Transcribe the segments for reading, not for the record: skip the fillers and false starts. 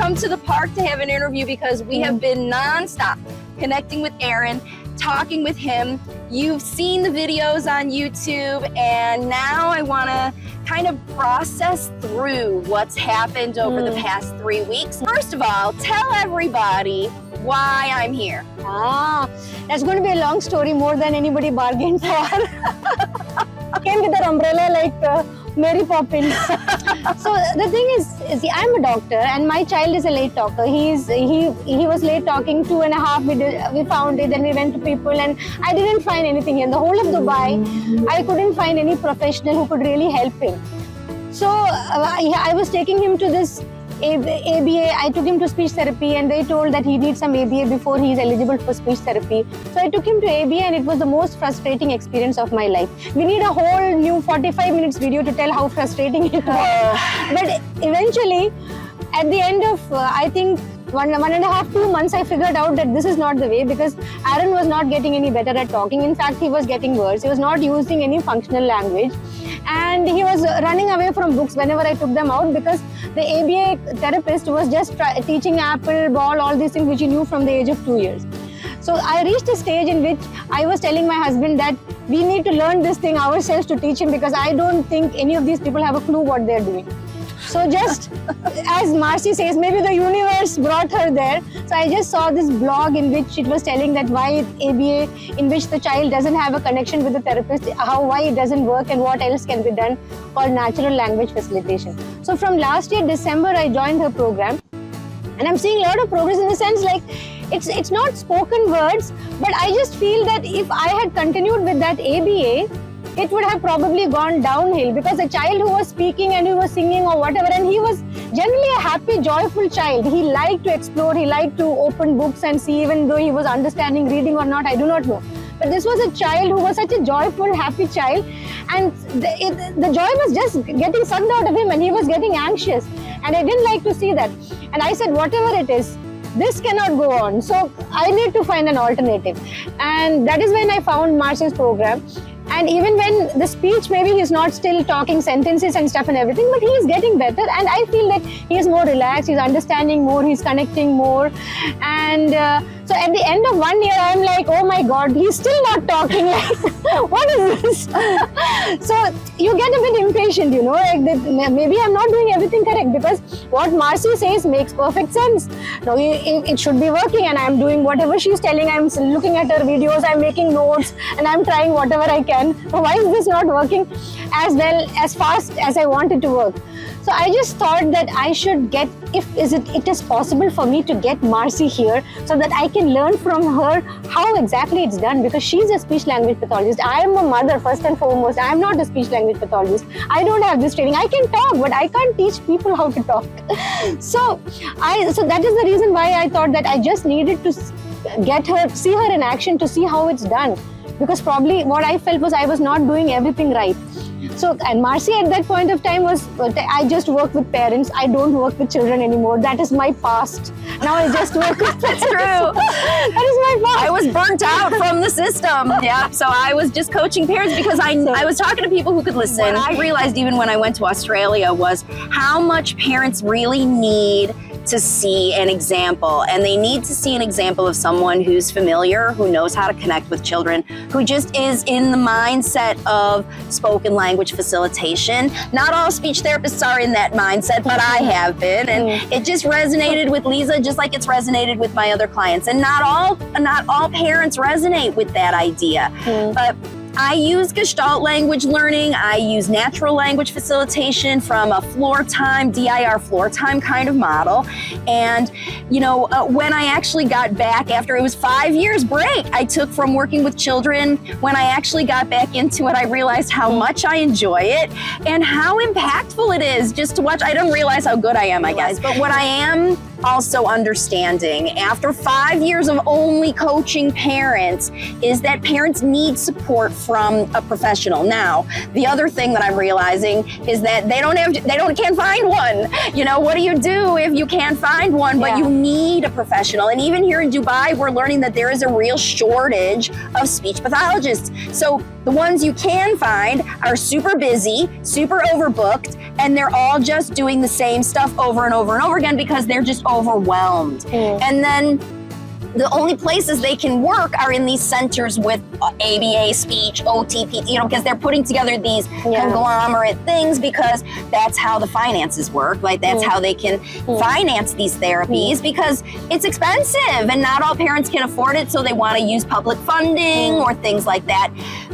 come to the park to have an interview because we have been nonstop connecting with Aaron, talking with him. You've seen the videos on YouTube, and now I want to kind of process through what's happened over the past 3 weeks. First of all, tell everybody why I'm here. That's going to be a long story, more than anybody bargained for. Came with an umbrella like Mary Poppins. So the thing is, see, I'm a doctor and my child is a late talker. He was late talking 2.5. We found it, then we went to people, and I didn't find anything in the whole of Dubai. I couldn't find any professional who could really help him. So I was taking him to this ABA. I took him to speech therapy, and they told that he needs some ABA before he is eligible for speech therapy. So I took him to ABA, and it was the most frustrating experience of my life. We need a whole new 45 minutes video to tell how frustrating it was. But eventually, at the end of I think 1.5, 2 months, I figured out that this is not the way, because Aaron was not getting any better at talking. In fact, he was getting worse. He was not using any functional language, and he was running away from books whenever I took them out, because the ABA therapist was just teaching apple, ball, all these things which he knew from the age of 2 years. So I reached a stage in which I was telling my husband that we need to learn this thing ourselves to teach him, because I don't think any of these people have a clue what they're doing. So just as Marci says, maybe the universe brought her there. So I just saw this blog in which it was telling that why ABA, in which the child doesn't have a connection with the therapist, why it doesn't work and what else can be done, called natural language facilitation. So from last year, December, I joined her program, and I'm seeing a lot of progress in the sense like it's not spoken words, but I just feel that if I had continued with that ABA, it would have probably gone downhill, because a child who was speaking and who was singing or whatever, and he was generally a happy, joyful child. He liked to explore, he liked to open books and see, even though he was understanding reading or not, I do not know. But this was a child who was such a joyful, happy child, and the joy was just getting sucked out of him, and he was getting anxious, and I didn't like to see that. And I said, whatever it is, this cannot go on. So I need to find an alternative. And that is when I found Marci's program. And even when the speech, maybe he's not still talking sentences and stuff and everything, but he is getting better, and I feel that he is more relaxed, he's understanding more, he's connecting more. And so at the end of 1 year, I'm like, oh my God, he's still not talking. Like, what is this? So you get a bit impatient, you know, like that maybe I'm not doing everything correct, because what Marci says makes perfect sense. No, it should be working, and I'm doing whatever she's telling. I'm looking at her videos, I'm making notes, and I'm trying whatever I can. So why is this not working as well, as fast as I want it to work? So I just thought that I should get, it is possible for me to get Marci here, so that I can learn from her how exactly it's done, because she's a speech language pathologist. I am a mother first and foremost. I am not a speech language pathologist. I don't have this training. I can talk, but I can't teach people how to talk. So that is the reason why I thought that I just needed to get her, see her in action, to see how it's done. Because probably what I felt was I was not doing everything right. So, and Marci at that point of time was, I just work with parents. I don't work with children anymore. That is my past. Now I just work with That's true. That is my past. I was burnt out from the system. Yeah. So I was just coaching parents, because I was talking to people who could listen. What I realized even when I went to Australia was how much parents really need to see an example, and they need to see an example of someone who's familiar, who knows how to connect with children, who just is in the mindset of spoken language facilitation. Not all speech therapists are in that mindset, but I have been, and it just resonated with Liza just like it's resonated with my other clients. And not all parents resonate with that idea, but I use Gestalt language learning. I use natural language facilitation from a floor time, DIR floor time kind of model. And, you know, when I actually got back after it was 5 years break I took from working with children, when I actually got back into it, I realized how much I enjoy it and how impactful it is just to watch. I don't realize how good I am, I guess. But what I am also understanding after 5 years of only coaching parents is that parents need support from a professional. Now, the other thing that I'm realizing is that they can't find one. You know, what do you do if you can't find one, but you need a professional? And even here in Dubai, we're learning that there is a real shortage of speech pathologists. So The ones you can find are super busy, super overbooked, and they're all just doing the same stuff over and over and over again because they're just overwhelmed. And then the only places they can work are in these centers with ABA, speech, OTP, because they're putting together these conglomerate things because that's how the finances work. Like that's how they can finance these therapies because it's expensive and not all parents can afford it. So they want to use public funding or things like that.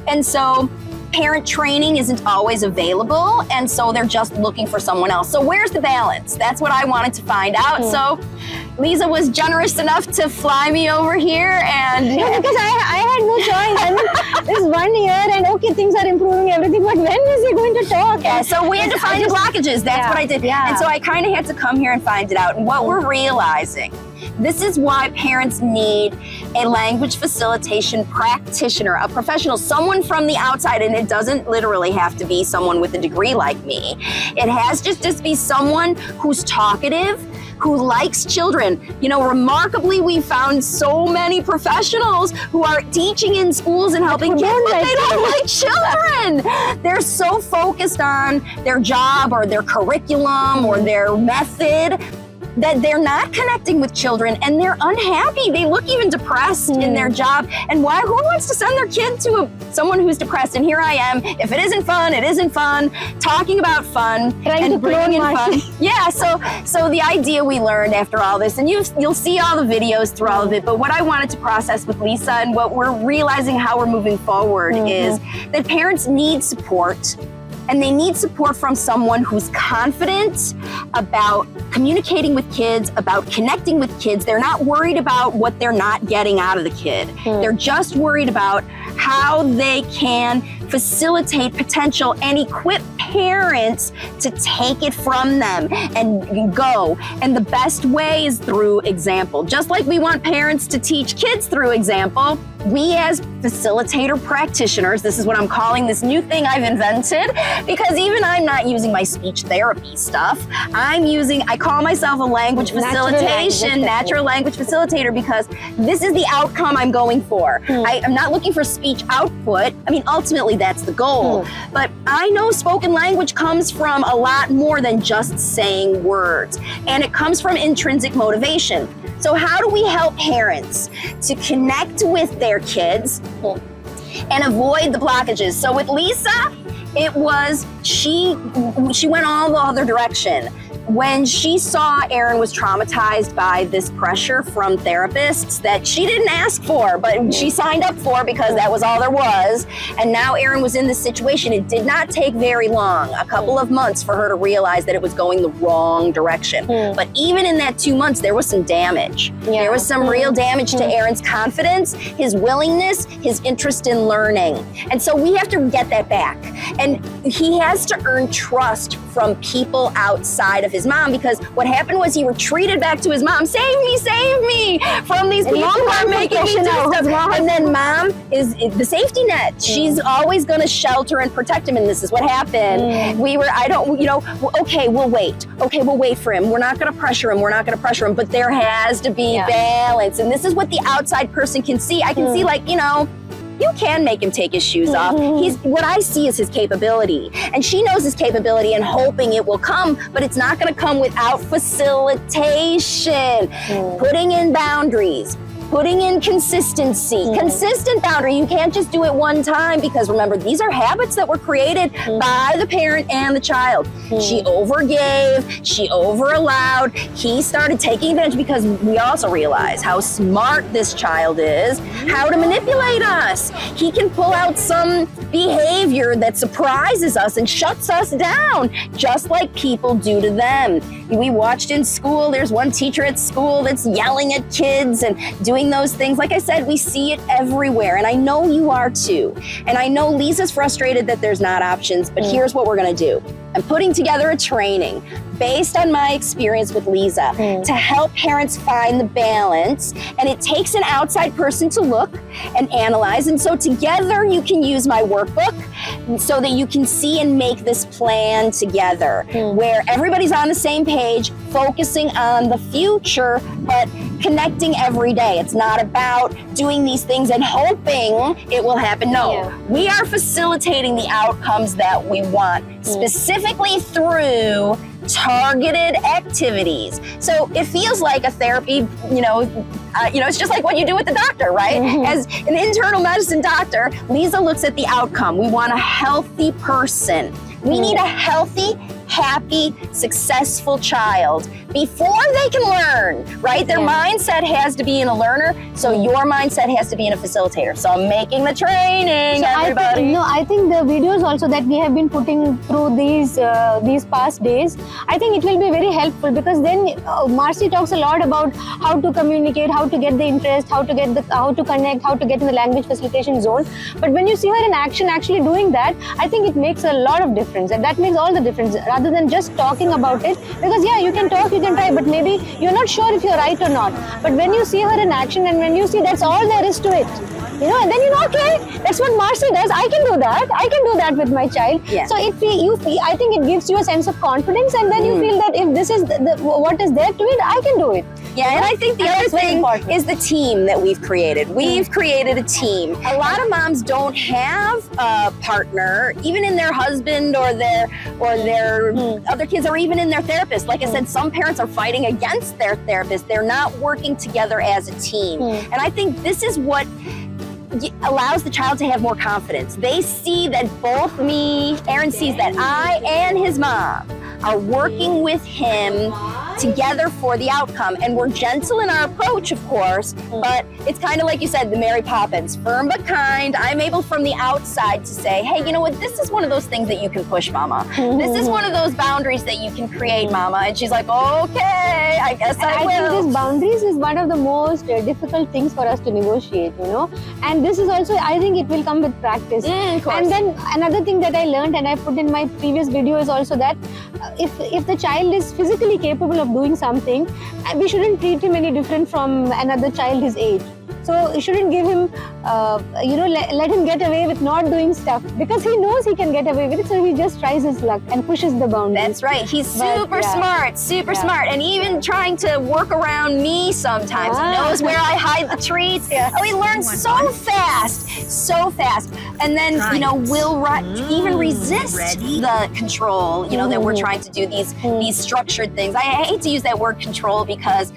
And so parent training isn't always available, and so they're just looking for someone else. So where's the balance? That's what I wanted to find out. So Liza was generous enough to fly me over here, and because I had no choice. I mean, this 1 year, and okay, things are improving, everything, but when is he going to talk? Yeah, so we had to find the blockages. That's what I did. And so I kind of had to come here and find it out. And what we're realizing, this is why parents need a language facilitation practitioner, a professional, someone from the outside, and it doesn't literally have to be someone with a degree like me. It has just to be someone who's talkative, who likes children. Remarkably, we found so many professionals who are teaching in schools and helping kids, but they don't like children. They're so focused on their job or their curriculum or their method that they're not connecting with children, and they're unhappy. They look even depressed in their job. And who wants to send their kid to someone who's depressed? And here I am. If it isn't fun, it isn't fun. Talking about fun and bringing in fun. Yeah. So the idea we learned after all this, and you'll see all the videos through all of it. But what I wanted to process with Liza and what we're realizing how we're moving forward is that parents need support. And they need support from someone who's confident about communicating with kids, about connecting with kids. They're not worried about what they're not getting out of the kid. They're just worried about how they can facilitate potential and equip parents to take it from them and go. And the best way is through example. Just like we want parents to teach kids through example, we as facilitator practitioners, this is what I'm calling this new thing I've invented, because even I'm not using my speech therapy stuff. I call myself a language facilitation, natural language facilitator, because this is the outcome I'm going for. I'm not looking for speech output. I mean, ultimately that's the goal. But I know spoken language comes from a lot more than just saying words. And it comes from intrinsic motivation. So how do we help parents to connect with their kids and avoid the blockages? So with Liza, it was, she went all the other direction. When she saw Aaron was traumatized by this pressure from therapists that she didn't ask for, but she signed up for because that was all there was, and now Aaron was in this situation, it did not take very long, a couple of months, for her to realize that it was going the wrong direction. But even in that 2 months, there was some damage. There was some real damage to Aaron's confidence, his willingness, his interest in learning. And so we have to get that back. And he has to earn trust from people outside of his mom, because what happened was he retreated back to his mom, save me from these people who are making me do stuff. And then mom is the safety net. She's always going to shelter and protect him, and this is what happened. Okay, we'll wait for him. We're not going to pressure him, but there has to be balance. And this is what the outside person can see. I can see, you can make him take his shoes off. What I see is his capability. And she knows his capability and hoping it will come, but it's not going to come without facilitation. Putting in boundaries, putting in consistency, consistent boundary. You can't just do it one time, because remember, these are habits that were created by the parent and the child. She overgave, she overallowed, he started taking advantage, because we also realize how smart this child is, how to manipulate us. He can pull out some behavior that surprises us and shuts us down, just like people do to them. We watched in school, there's one teacher at school that's yelling at kids and doing those things. Like I said, we see it everywhere, and I know you are too. And I know Lisa's frustrated that there's not options, but here's what we're gonna do. I'm putting together a training based on my experience with Liza to help parents find the balance. And it takes an outside person to look and analyze. And so together you can use my workbook so that you can see and make this plan together where everybody's on the same page, focusing on the future, but connecting every day. It's not about doing these things and hoping it will happen. No, we are facilitating the outcomes that we want, specifically through targeted activities. So it feels like a therapy, it's just like what you do with the doctor, right? As an internal medicine doctor, Liza looks at the outcome. We want a healthy person. We need a healthy, happy, successful child before they can learn, right? Their mindset has to be in a learner, so your mindset has to be in a facilitator. So I'm making the training, so everybody. I think the videos also that we have been putting through these past days, I think it will be very helpful, because then Marci talks a lot about how to communicate, how to get the interest, how to connect, how to get in the language facilitation zone. But when you see her in action, actually doing that, I think it makes a lot of difference, and that makes all the difference, rather than just talking about it. Because you can talk, you can try, but maybe you're not sure if you're right or not. But when you see her in action, and when you see that's all there is to it, and then okay, that's what Marci does. I can do that. I can do that with my child. Yeah. So I think it gives you a sense of confidence, and then you feel that if this is what is there to it, I can do it. Yeah, and I think the other thing is the team that we've created. We've created a team. A lot of moms don't have a partner, even in their husband or their other kids, or even in their therapist. Like I said, some parents are fighting against their therapist. They're not working together as a team. And I think this is what allows the child to have more confidence. They see that Aaron sees that I and his mom are working with him together for the outcome. And we're gentle in our approach, of course, but it's kind of like you said, the Mary Poppins, firm but kind. I'm able from the outside to say, hey, you know what, this is one of those things that you can push, Mama. This is one of those boundaries that you can create, Mama. And she's like, okay, I guess I will. I think this boundaries is one of the most difficult things for us to negotiate, And this is also, I think it will come with practice. Of course. And then another thing that I learned, and I put in my previous video, is also that if the child is physically capable of doing something, we shouldn't treat him any different from another child his age. So you shouldn't give him, let him get away with not doing stuff, because he knows he can get away with it. So he just tries his luck and pushes the boundaries. That's right. He's super smart, and even trying to work around me sometimes. He knows where I hide the treats. Oh, he learns so fast. And then, will even resist the control, that we're trying to do these structured things. I hate to use that word control, because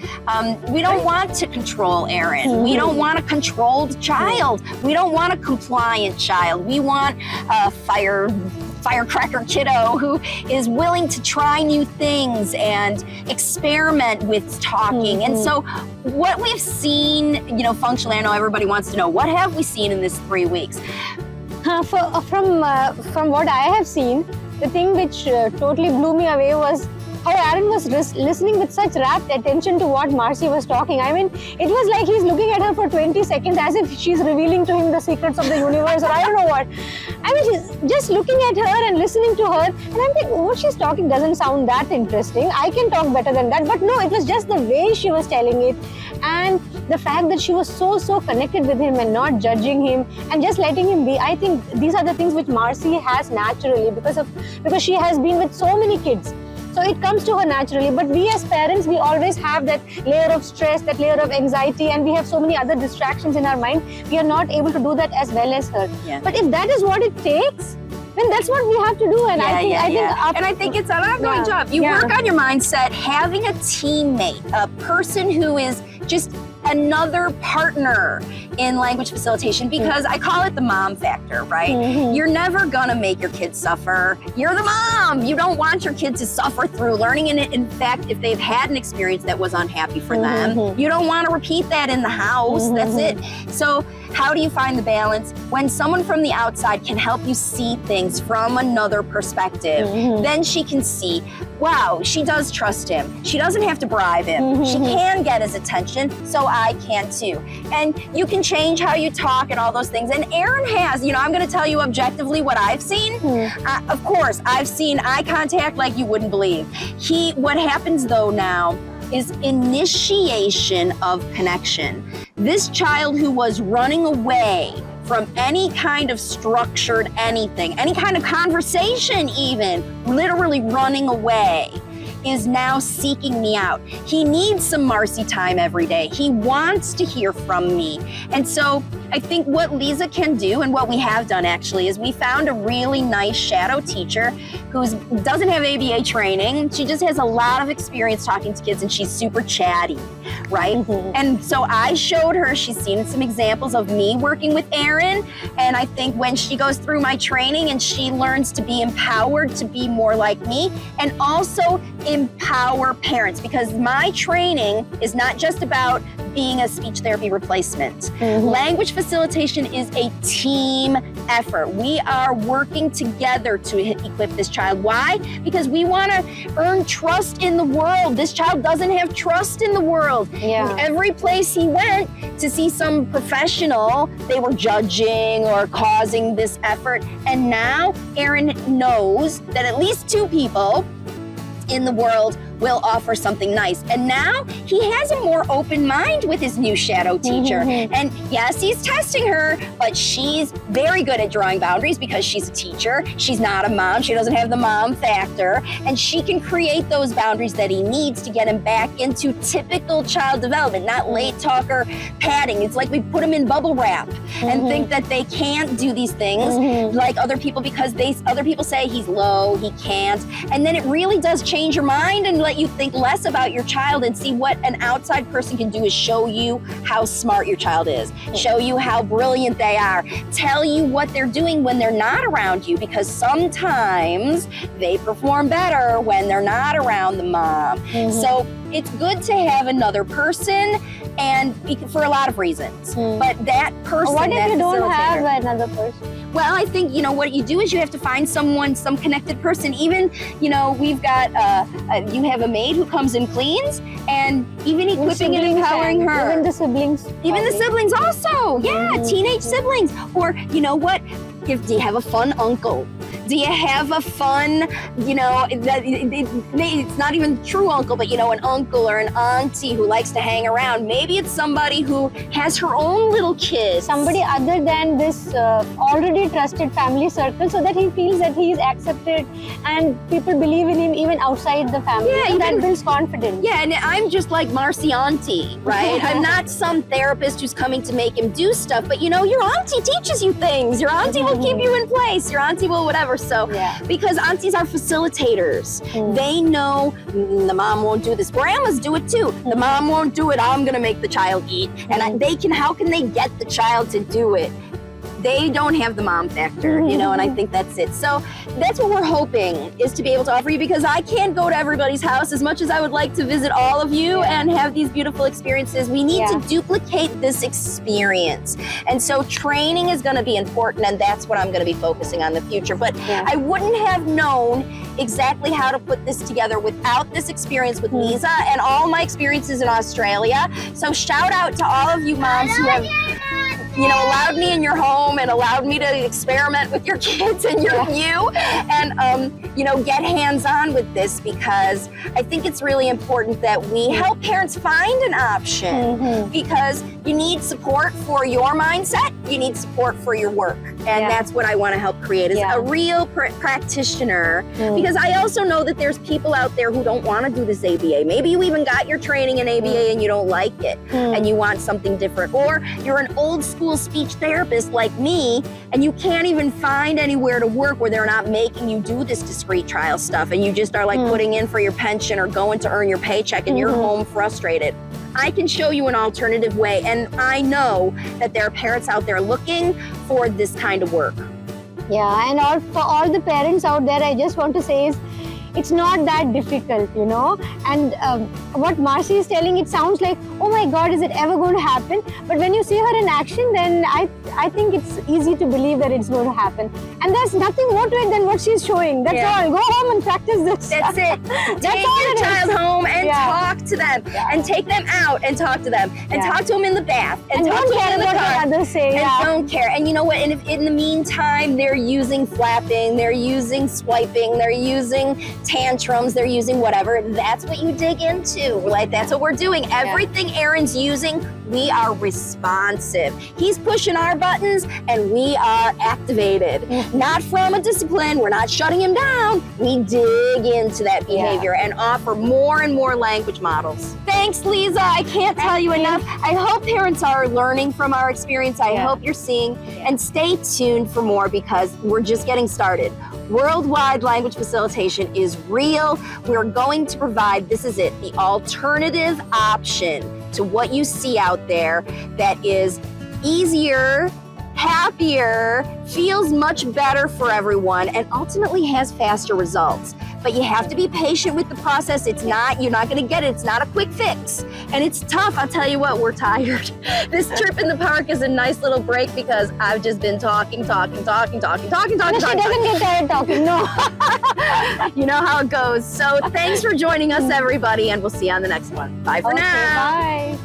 we don't want to control Aaron. We don't want a controlled child. We don't want a compliant child. We want a firecracker kiddo who is willing to try new things and experiment with talking. And so what we've seen, functionally, I know everybody wants to know, what have we seen in this 3 weeks? From what I have seen, the thing which totally blew me away was how Aaron was listening with such rapt attention to what Marci was talking. I mean, it was like he's looking at her for 20 seconds as if she's revealing to him the secrets of the universe, or I don't know what. I mean, he's just looking at her and listening to her, and I'm thinking, what she's talking doesn't sound that interesting. I can talk better than that. But no, it was just the way she was telling it, and the fact that she was so connected with him and not judging him and just letting him be. I think these are the things which Marci has naturally, because she has been with so many kids. So it comes to her naturally. But we as parents, we always have that layer of stress, that layer of anxiety, and we have so many other distractions in our mind. We are not able to do that as well as her. Yeah. But if that is what it takes, then that's what we have to do. And I think it's an ongoing job. You work on your mindset, having a teammate, a person who is just another partner in language facilitation, because I call it the mom factor, right? You're never gonna make your kids suffer. You're the mom. You don't want your kids to suffer through learning. And in fact, if they've had an experience that was unhappy for them, you don't want to repeat that in the house. That's it. So how do you find the balance? When someone from the outside can help you see things from another perspective, then she can see, wow, she does trust him. She doesn't have to bribe him. She can get his attention, so I can too. And you can change how you talk and all those things. And Aaron has, I'm going to tell you objectively what I've seen. Of course, I've seen eye contact like you wouldn't believe. What happens though now is initiation of connection. This child who was running away from any kind of structured anything, any kind of conversation even, literally running away, is now seeking me out. He needs some Marci time every day. He wants to hear from me. And so I think what Liza can do, and what we have done actually, is we found a really nice shadow teacher who doesn't have ABA training. She just has a lot of experience talking to kids, and she's super chatty, right? And so I showed her, she's seen some examples of me working with Aaron, and I think when she goes through my training and she learns to be empowered to be more like me, and also empower parents, because my training is not just about being a speech therapy replacement. Language facilitation is a team effort. We are working together to equip this child. Why? Because we want to earn trust in the world. This child doesn't have trust in the world. Every place he went to see some professional, they were judging or causing this effort. And now Aaron knows that at least 2 people in the world will offer something nice. And now he has a more open mind with his new shadow teacher. And yes, he's testing her, but she's very good at drawing boundaries because she's a teacher. She's not a mom. She doesn't have the mom factor. And she can create those boundaries that he needs to get him back into typical child development, not late talker padding. It's like we put him in bubble wrap and think that they can't do these things like other people because other people say he's low, he can't. And then it really does change your mind and let you think less about your child and see what an outside person can do is show you how smart your child is, show you how brilliant they are, tell you what they're doing when they're not around you, because sometimes they perform better when they're not around the mom. So it's good to have another person, and for a lot of reasons. But that person, what if you don't have another person? Well, I think, what you do is you have to find someone, some connected person. Even, we've got, you have a maid who comes and cleans, and even equipping and empowering her. Even the siblings. Even the siblings also. Yeah, teenage siblings. Or, you know what? Do you have a fun uncle? Do you have a fun, it's not even true uncle, but an uncle or an auntie who likes to hang around. Maybe it's somebody who has her own little kids. Somebody other than this already trusted family circle, so that he feels that he is accepted and people believe in him even outside the family. Yeah, so that builds confidence. Yeah, and I'm just like Marci auntie, right? I'm not some therapist who's coming to make him do stuff, but your auntie teaches you things. Your auntie will keep you in place. Your auntie will whatever. So, because aunties are facilitators. They know the mom won't do this. Grandmas do it too. The mom won't do it. I'm going to make the child eat. And how can they get the child to do it? They don't have the mom factor, and I think that's it. So that's what we're hoping is to be able to offer you, because I can't go to everybody's house as much as I would like to visit all of you and have these beautiful experiences. We need to duplicate this experience. And so training is going to be important, and that's what I'm going to be focusing on in the future. But I wouldn't have known exactly how to put this together without this experience with Liza and all my experiences in Australia. So shout out to all of you moms who have allowed me in your home and allowed me to experiment with your kids and you and get hands-on with this, because I think it's really important that we help parents find an option, because you need support for your mindset, you need support for your work, and that's what I want to help create is a real practitioner, because I also know that there's people out there who don't want to do this ABA. Maybe you even got your training in ABA and you don't like it and you want something different, or you're an old school speech therapist like me and you can't even find anywhere to work where they're not making you do this discrete trial stuff, and you just are like putting in for your pension or going to earn your paycheck and you're home frustrated. I can show you an alternative way, and I know that there are parents out there looking for this kind of work. Yeah, and for all the parents out there, I just want to say is, it's not that difficult, and what Marci is telling, it sounds like, oh my God, is it ever going to happen? But when you see her in action, then I think it's easy to believe that it's going to happen. And there's nothing more to it than what she's showing. That's all. Go home and practice this. That's it. Take your child home and talk to them, and take them out and talk to them, and talk to them in the bath, and talk to them in the car. Others say, and don't care. And you know what? And if in the meantime they're using flapping, they're using swiping, they're using tantrums, they're using whatever, that's what you dig into. Like, that's what we're doing. Everything Aaron's using, we are responsive. He's pushing our buttons and we are activated. Not from a discipline, we're not shutting him down. We dig into that behavior and offer more and more language models. Thanks, Liza. I can't tell you enough. I hope parents are learning from our experience. I hope you're seeing, and stay tuned for more because we're just getting started. Worldwide language facilitation is real. We're going to provide, this is it, the alternative option to what you see out there that is easier, happier, feels much better for everyone, and ultimately has faster results. But you have to be patient with the process. It's not, you're not gonna get it. It's not a quick fix. And it's tough, I'll tell you what, we're tired. This trip in the park is a nice little break because I've just been talking. No, she doesn't get tired talking, no. You know how it goes. So thanks for joining us, everybody, and we'll see you on the next one. Bye for now. Bye.